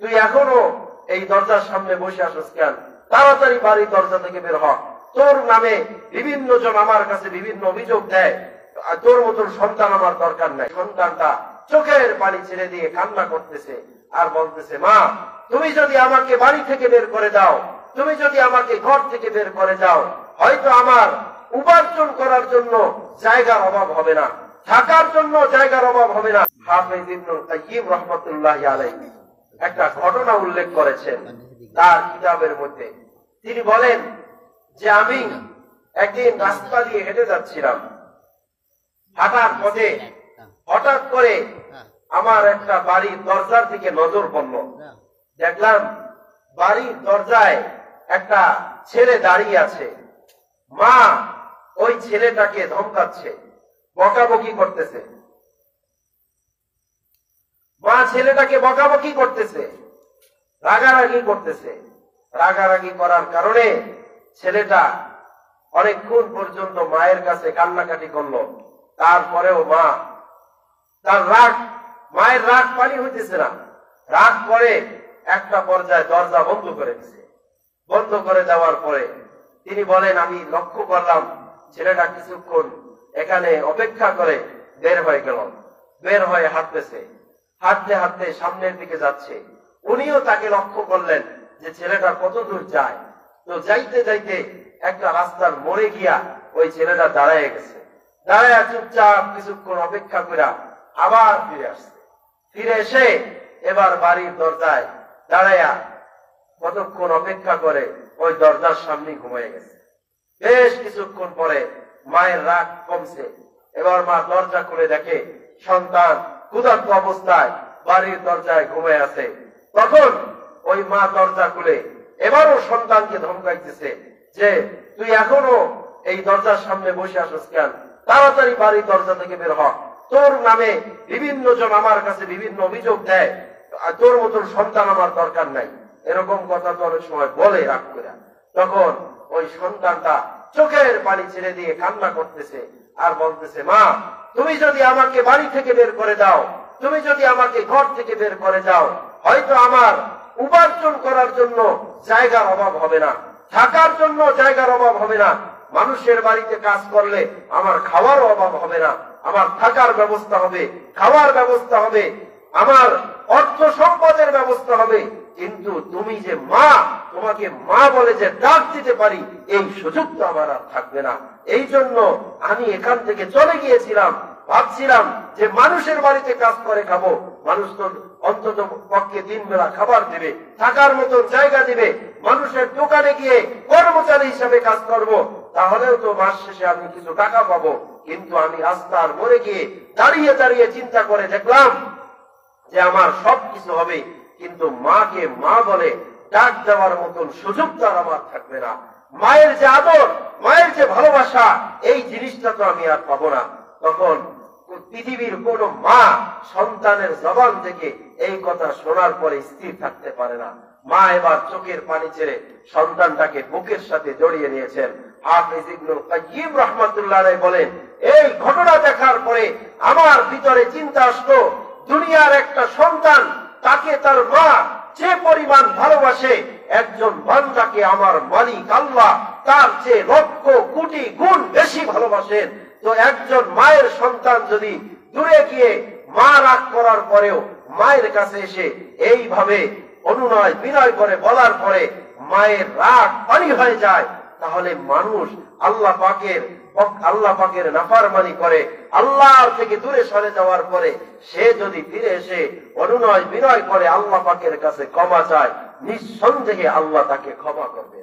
তুই এখনো এই দরজার সামনে বসে আসিস কেন? তাড়াতাড়ি বাড়ির দরজা থেকে বের হ। তোর নামে বিভিন্ন জন আমার কাছে বিভিন্ন অভিযোগ দেয়, তোর মতন সন্তান আমার দরকার নাই। সন্তানটা চোখের পানি ছেড়ে দিয়ে কান্না করতেছে আর বলতেছে, মা তুমি যদি আমাকে বাড়ি থেকে বের করে দাও, তুমি যদি আমাকে ঘর থেকে বের করে দাও, হয়তো আমার উপার্জন করার জন্য জায়গার অভাব হবে না, থাকার জন্য জায়গার অভাব হবে না। হাফেজ ইবনুল কাইয়িম রাহমাতুল্লাহি আলাইহি একটা ঘটনা উল্লেখ করেছেন তার কিতাবের মধ্যে। তিনি বলেন যে আমি একদিন রাস্তা দিয়ে হেঁটে যাচ্ছিলাম, হাঁটার পথে হঠাৎ করে আমার একটা বাড়ির দরজার দিকে নজর পড়ল। দেখলাম বাড়ির দরজায় একটা ছেলে দাঁড়িয়ে আছে। মা ওই ছেলেটাকে ধমকাচ্ছে, বকাবকি করতেছে। মা ছেলেটাকে বকাবকি করতেছে, রাগারাগি করতেছে। রাগারাগি করার কারণে ছেলেটা অনেকক্ষণ পর্যন্ত মায়ের কাছে কান্নাকাটি করলো। তারপরেও মা তার রাগ, মায়ের রাগ পানি হইতেছে না। রাগ করে একটা পর্যায়ে দরজা বন্ধ করে দিছে। বন্ধ করে দেওয়ার পরে তিনি বলেন, আমি লক্ষ্য করলাম ছেলেটা কিছুক্ষণ এখানে অপেক্ষা করে বের হয়ে গেল। বের হয়ে হাঁটতেছে, হাঁটতে হাঁটতে সামনের দিকে যাচ্ছে। উনিও তাকে লক্ষ্য করলেন যে ছেলেটা কত দূর যায়। তো যাইতে যাইতে একটা রাস্তার মোড়ে গিয়া ওই ছেলেটা দাঁড়ায় গেছে। দাঁড়ায় চুপচাপ কিছুক্ষণ অপেক্ষা করে আবার ফিরে আসছে। ফিরে এসে এবার বাড়ির দরজায় দাঁড়ায়া কতক্ষণ অপেক্ষা করে ওই দরজার সামনে ঘুমিয়ে গেছে। বেশ কিছুক্ষণ পরে মায়ের রাগ কমছে। এবার মা দরজা খুলে দেখে সন্তান ক্ষুধার্ত অবস্থায় বাড়ির দরজায় ঘুমিয়ে আছে। তখন ওই মা দরজা খুলে এবারও সন্তানকে ধমকাইতেছে যে তুই এখনো এই দরজার সামনে বসে আসিস কেন? তাড়াতাড়ি বাড়ির দরজা থেকে বের হ। তোর নামে বিভিন্ন জন আমার কাছে বিভিন্ন অভিযোগ দেয়, তোর মতন সন্তান আমার দরকার নাই। এরকম কথা তো অনেক সময় বলে রাগ করে। তখন ওই সন্তানটা চোখের পানি ছেড়ে দিয়ে কান্না করতেছে আর বলতেছে, মা তুমি যদি আমাকে বাড়ি থেকে বের করে দাও, তুমি যদি আমাকে ঘর থেকে বের করে দাও, হয়তো আমার উপার্জন করার জন্য জায়গার অভাব হবে না, থাকার জন্য জায়গার অভাব হবে না। মানুষের বাড়িতে কাজ করলে আমার খাওয়ার অভাব হবে না, আমার থাকার ব্যবস্থা হবে, খাওয়ার ব্যবস্থা হবে, আমার অর্থ সম্পদের ব্যবস্থা হবে। কিন্তু তুমি যে মা, তোমাকে মা বলে যে ডাক দিতে পারি, এই সুযোগ তো আমার আর থাকবে না। এই জন্য আমি এখান থেকে চলে গিয়েছিলাম। ভাবছিলাম যে মানুষের বাড়িতে কাজ করে খাবো, মানুষ তো অন্তত পক্ষে 3 বেলা খাবার দিবে, থাকার মতো জায়গা দিবে। মানুষের দোকানে গিয়ে কর্মচারী হিসাবে কাজ করব, তাহলেও তো মাস শেষে আমি কিছু টাকা পাবো। কিন্তু আমি রাস্তার মোড়ে গিয়ে দাঁড়িয়ে দাঁড়িয়ে চিন্তা করে দেখলাম যে আমার সবকিছু হবে, কিন্তু মাকে মা বলে ডাক দেওয়ার মতন সুযোগ তো আর আমার থাকবে না। মায়ের যে আদর, মায়ের যে ভালোবাসা, এই জিনিসটা তো আমি আর পাবো না। তখন পৃথিবীর কোন মা সন্তানের জবান থেকে এই কথা শোনার পরে স্থির থাকতে পারে না। মা এবার চোখের পানি ছেড়ে সন্তানটাকে বুকের সাথে জড়িয়ে নিয়েছেন। হাফেজ ইবনুল কাইয়িম রাহমাতুল্লাহ আলাইহি বলেন, এই ঘটনা দেখার পরে আমার ভিতরে চিন্তা আসলো, দুনিয়ার একটা সন্তান তাকে তার মা যে পরিমাণ ভালোবাসে, একজন বান্দাকে আমার মালিক আল্লাহ তার চেয়ে লক্ষ কোটি গুণ বেশি ভালোবাসেন। তো একজন মায়ের সন্তান যদি দূরে গিয়ে মা রাগ করার পরেও মায়ের কাছে এসে এইভাবে অনুনয় বিনয় করে বলার পরে মায়ের রাগ পানি হয়ে যায়, তাহলে মানুষ আল্লাহ পাকের নাফরমানি করে, আল্লাহর থেকে দূরে সরে যাওয়ার পরে সে যদি ফিরে এসে অনুনয় বিনয় করে আল্লাহ পাকের কাছে ক্ষমা চায়, নিঃসন্দেহে আল্লাহ তাকে ক্ষমা করবে।